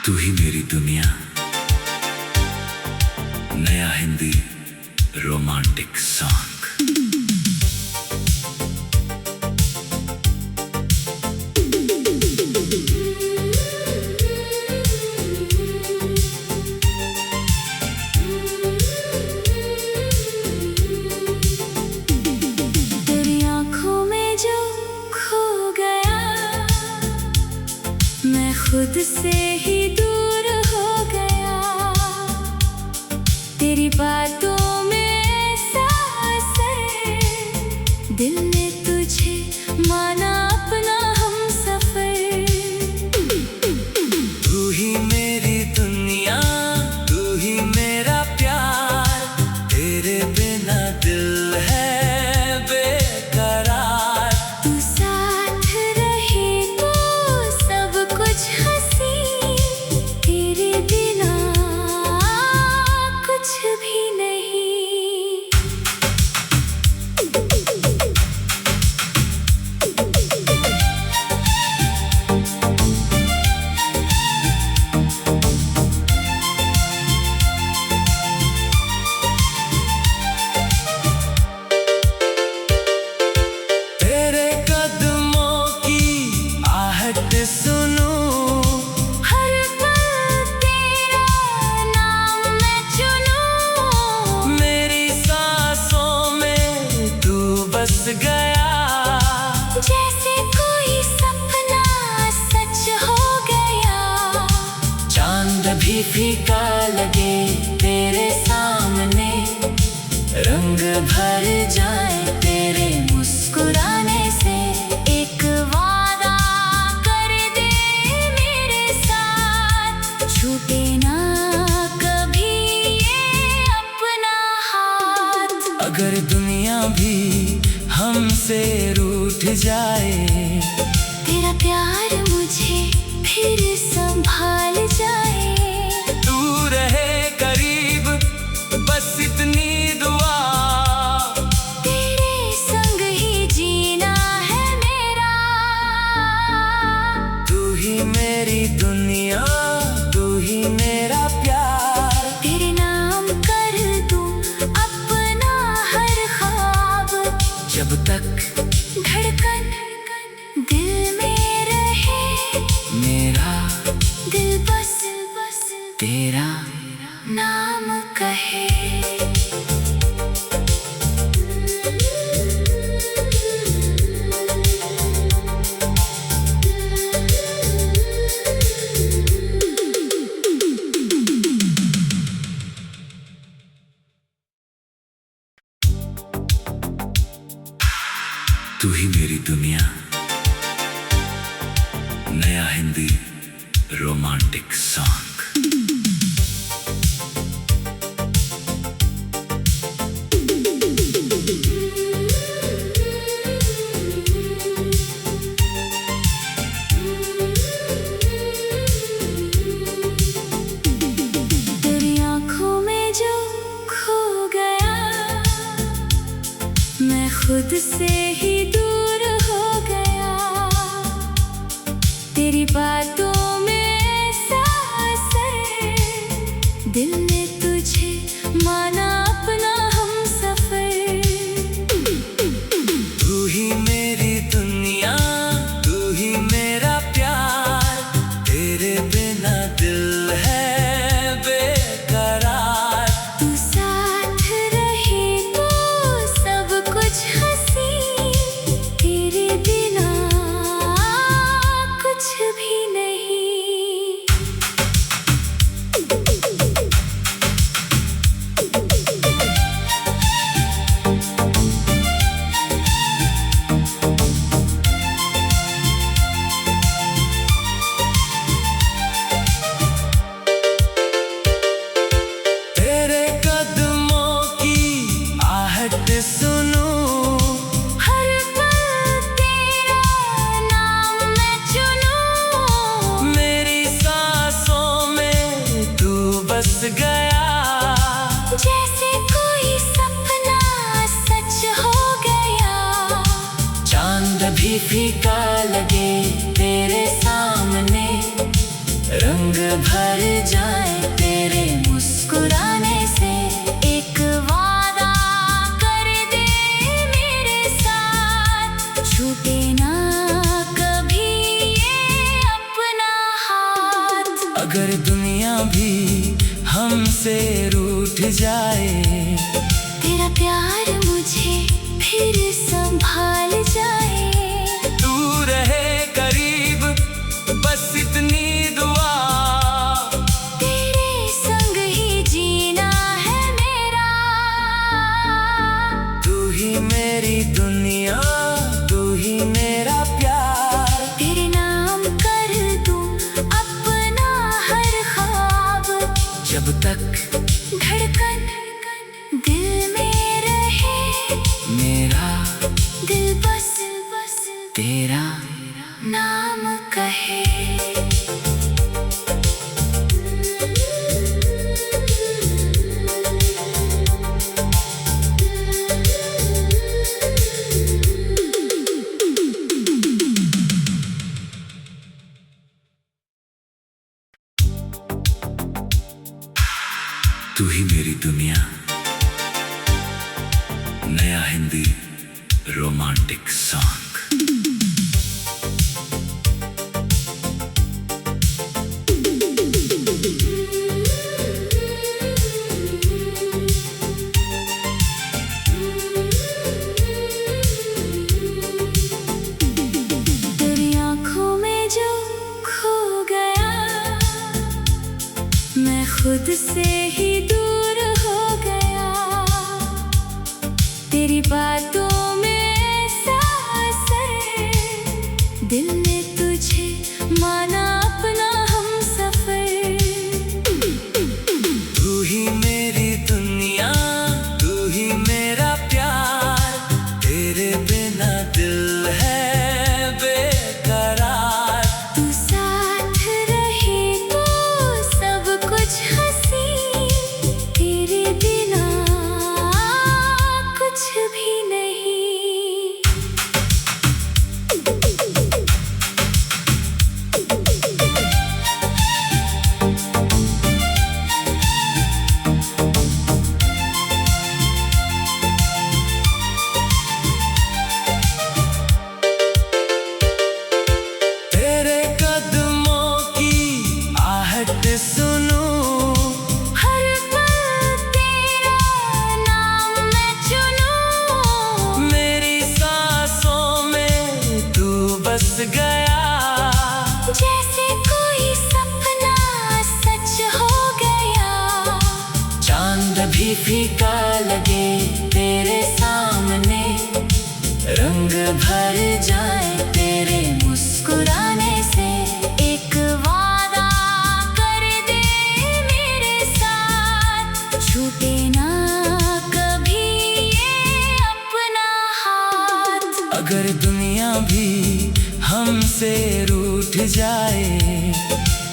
तू ही मेरी दुनिया। नया हिंदी रोमांटिक सॉन्ग। तेरी आंखों में जो खो गया, मैं खुद से ही दूर हो गया। तेरी बातों में ऐसा असर, दिल ने तुझे माना अपना हमसफर। तू ही मेरी दुनिया, तू ही मेरा प्यार, तेरे बिना दिल है बेकरार। तू साथ रहे तो सब कुछ हंसी, तेरे बिना कुछ भी नहीं। तेरे कदमों की आहट सुनूं, हर पल तेरा नाम मैं चुनूं। मेरी सांसों में तू बस गया। जैसे कोई सपना सच हो गया, चांद भी फीका लगे तेरे सामने, रंग भर जाए तेरे मुस्कुराने से। एक वादा कर दे मेरे साथ, छूटे ना कभी ये अपना हाथ। अगर दुनिया भी हमसे रूठ जाए, तेरा प्यार मुझे फिर संभाल जाए। तू रहे करीब बस इतनी दुआ। तेरे संग ही जीना है मेरा। तू ही मेरी दुनिया, तू ही मेरा प्यार। तेरे नाम कर दूं अपना हर ख्वाब, जब तक धड़कन दिल में रहे, मेरा दिल बस तेरा नाम कहे। तू ही मेरी दुनिया। नया हिंदी रोमांटिक सॉन्ग। तेरी आंखों में जो खो गया, मैं खुद से ही दूर हो गया। तेरी बातों में ऐसा असर, दिल ने तुझे माना अपना हमसफर। तू ही मेरी दुनिया, तू ही मेरा प्यार, तेरे बिना दिल है बेकरार। तू साथ रहे तो सब कुछ हंसी, तेरे बिना कुछ भी नहीं। तेरे कदमों की आहट सुनूं, हर पल तेरा नाम मैं चुनूं। मेरी सांसों में तू बस गया। जैसे कोई सपना सच हो गया, चांद भी फीका लगे तेरे सामने, रंग भर जाए तेरे मुस्कुराने से। एक वादा कर दे मेरे साथ, छूटे ना कभी ये अपना हाथ। अगर दुनिया भी हमसे रूठ जाए, तेरा प्यार मुझे फिर संभाल जाए। तू रहे करीब बस इतनी दुआ, तेरे संग ही जीना है मेरा। तू ही मेरी दुनिया, तू ही मेरा प्यार। तेरे नाम कर दूं अपना हर ख्वाब, जब तक धड़कन दिल में रहे, मेरा दिल बस तेरा नाम कहे। तू ही मेरी दुनिया, नया हिंदी रोमांटिक सॉन्ग। तेरी आँखों में जो खो गया, मैं खुद से ही दूर हो गया। तेरी बातों में ऐसा असर, दिल ने तुझे माना अपना हमसफर। तू ही मेरी दुनिया, तू ही मेरा प्यार। तेरे बिना दिल है बेकरार। तू साथ रहे तो सब कुछ हंसी, तेरे बिना कुछ भी नहीं। तेरे कदमों की आहट सुनूं, हर पल तेरा नाम मैं चुनूं। मेरी सांसों में तू बस गया। जैसे कोई सपना सच हो गया, चांद भी फीका लगे तेरे सामने, रंग भर जाए तेरे मुस्कुराने से। एक वादा कर दे मेरे साथ, छूटे ना कभी ये अपना हाथ। अगर दुनिया भी हमसे रूठ जाए,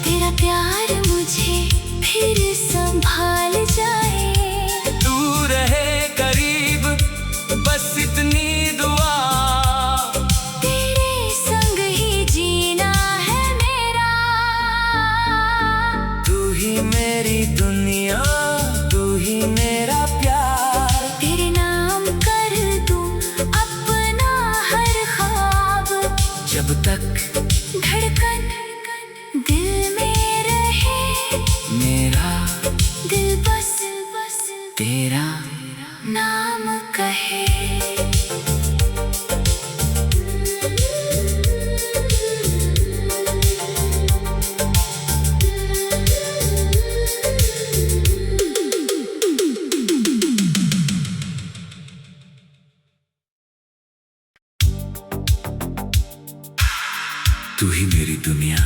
तेरा प्यार मुझे फिर संभाल जाए। तू रहे करीब बस इतनी दुआ, तेरे संग ही जीना है मेरा। तू ही मेरी दुनिया, तू ही मेरा प्यार। तेरे नाम कर दूं अपना हर ख्वाब, जब तक धड़कन दिल में रहे, मेरा दिल बस तेरा नाम कहे। तू ही मेरी दुनिया,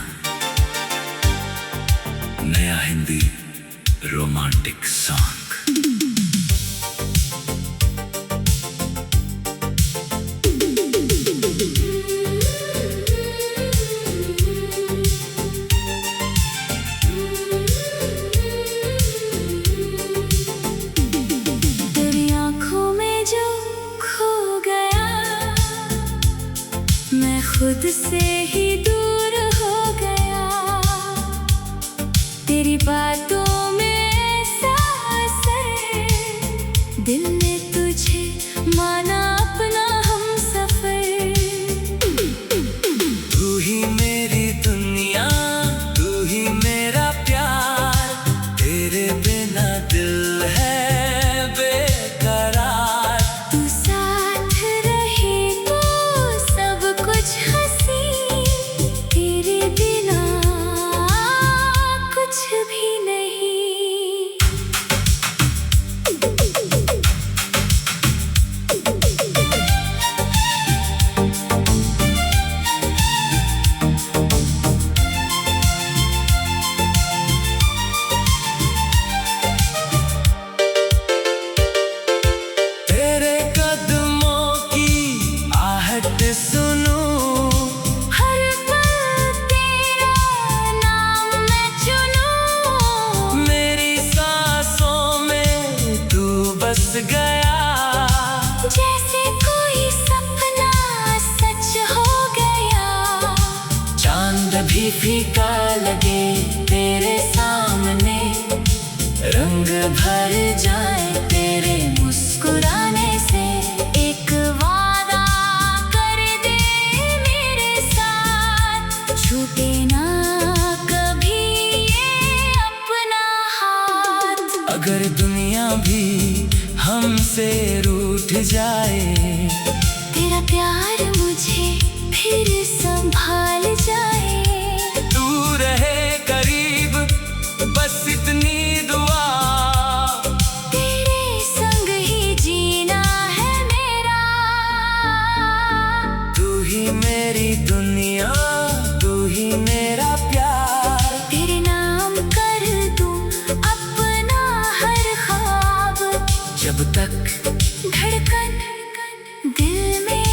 नया हिंदी रोमांटिक सॉन्ग। तेरी आँखों में जो खो गया, मैं खुद से ही दूर हो गया। ही मेरी दुनिया, तू ही मेरा प्यार, तेरे बिना दिल है बेकरार। तू साथ रहे तो सब कुछ हंसी, तेरे बिना कुछ भी नहीं। तेरे कदमों की आहट सुनूं, हर पल तेरा नाम मैं चुनूं। मेरी सांसों में तू बस गया, जैसे कोई सपना सच हो गया। चांद भी फीका लगे तेरे सामने, रंग भर जाए तेरे मुस्कुराने से। एक वादा कर दे मेरे साथ, छूटे ना कभी ये अपना हाथ। अगर दुनिया भी हमसे रूठ जाए, तेरा प्यार मुझे फिर संभाल जाए। तू रहे करीब बस इतनी दुआ, तेरे संग ही जीना है मेरा। तू ही मेरी दुनिया, तू ही मेरा प्यार। तेरे नाम कर दूं अपना हर ख्वाब, जब तक धड़कन दिल में